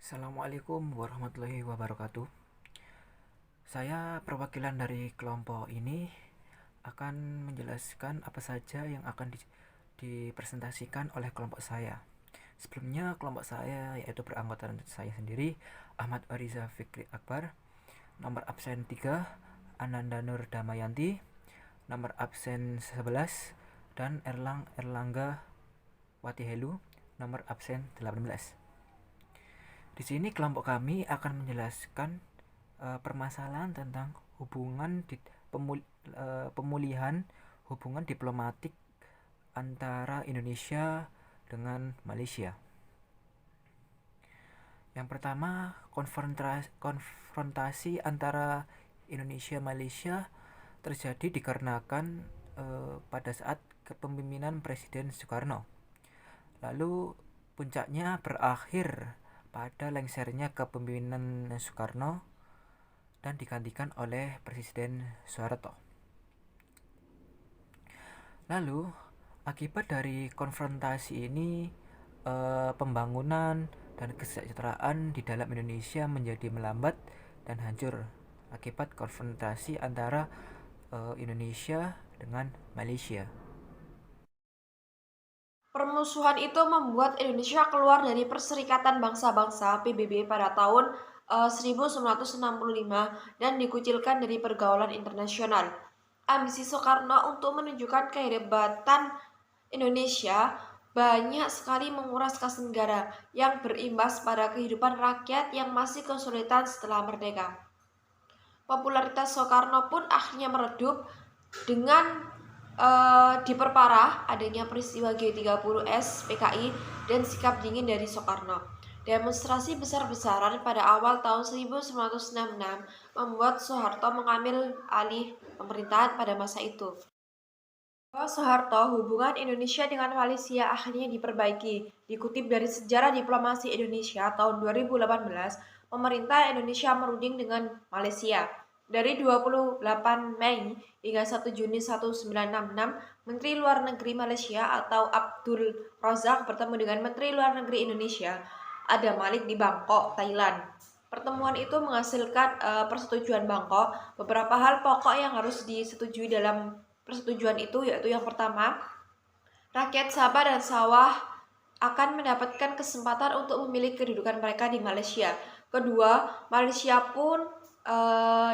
Assalamualaikum warahmatullahi wabarakatuh. Saya perwakilan dari kelompok ini akan menjelaskan apa saja yang akan dipresentasikan oleh kelompok saya. Sebelumnya kelompok saya yaitu beranggotakan saya sendiri, Ahmad Ariza Fikri Akbar, nomor absen 3, Ananda Nur Damayanti, nomor absen 11, dan Erlangga Watihelu, nomor absen 18. Di sini kelompok kami akan menjelaskan permasalahan tentang pemulihan hubungan diplomatik antara Indonesia dengan Malaysia. Yang pertama, konfrontasi antara Indonesia-Malaysia terjadi dikarenakan pada saat kepemimpinan Presiden Soekarno. Lalu puncaknya berakhir pada lengsernya kepemimpinan Soekarno dan digantikan oleh Presiden Soeharto. Lalu akibat dari konfrontasi ini pembangunan dan kesejahteraan di dalam Indonesia menjadi melambat dan hancur akibat konfrontasi antara Indonesia dengan Malaysia. Permusuhan itu membuat Indonesia keluar dari Perserikatan Bangsa-Bangsa (PBB) pada tahun 1965 dan dikucilkan dari pergaulan internasional. Ambisi Soekarno untuk menunjukkan kehebatan Indonesia banyak sekali menguras kas negara yang berimbas pada kehidupan rakyat yang masih kesulitan setelah merdeka. Popularitas Soekarno pun akhirnya meredup dengan diperparah adanya peristiwa G30S PKI dan sikap dingin dari Soekarno. Demonstrasi besar-besaran pada awal tahun 1966 membuat Soeharto mengambil alih pemerintahan pada masa itu. Soeharto, hubungan Indonesia dengan Malaysia akhirnya diperbaiki. Dikutip dari Sejarah Diplomasi Indonesia tahun 2018, pemerintah Indonesia merunding dengan Malaysia. Dari 28 Mei hingga 1 Juni 1966, Menteri Luar Negeri Malaysia atau Abdul Razak bertemu dengan Menteri Luar Negeri Indonesia, Adam Malik di Bangkok, Thailand. Pertemuan itu menghasilkan persetujuan Bangkok. Beberapa hal pokok yang harus disetujui dalam persetujuan itu yaitu yang pertama, rakyat Sabah dan Sawah akan mendapatkan kesempatan untuk memilih kedudukan mereka di Malaysia. Kedua, Malaysia pun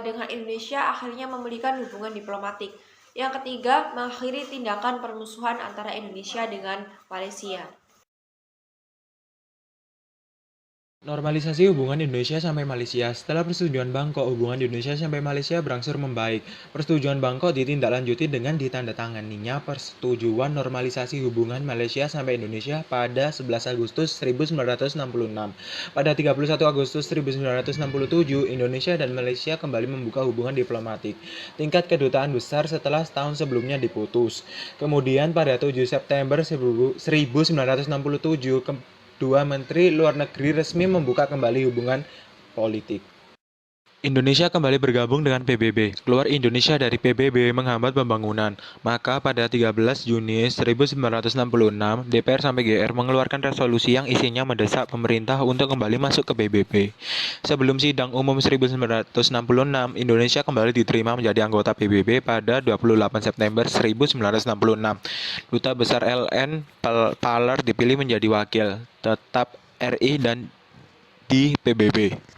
dengan Indonesia akhirnya memulihkan hubungan diplomatik. Yang ketiga, mengakhiri tindakan permusuhan antara Indonesia dengan Malaysia. Normalisasi hubungan Indonesia sampai Malaysia. Setelah persetujuan Bangkok, hubungan Indonesia sampai Malaysia berangsur membaik. Persetujuan Bangkok ditindaklanjuti dengan ditandatanganinya persetujuan normalisasi hubungan Malaysia sampai Indonesia pada 11 Agustus 1966. Pada 31 Agustus 1967, Indonesia dan Malaysia kembali membuka hubungan diplomatik. Tingkat kedutaan besar setelah setahun sebelumnya diputus. Kemudian pada 7 September 1967, dua menteri luar negeri resmi membuka kembali hubungan politik. Indonesia kembali bergabung dengan PBB. Keluar Indonesia dari PBB menghambat pembangunan. Maka pada 13 Juni 1966, DPR sampai GR mengeluarkan resolusi yang isinya mendesak pemerintah untuk kembali masuk ke PBB. Sebelum sidang umum 1966, Indonesia kembali diterima menjadi anggota PBB pada 28 September 1966. Duta Besar LN Paler dipilih menjadi wakil tetap RI dan di PBB.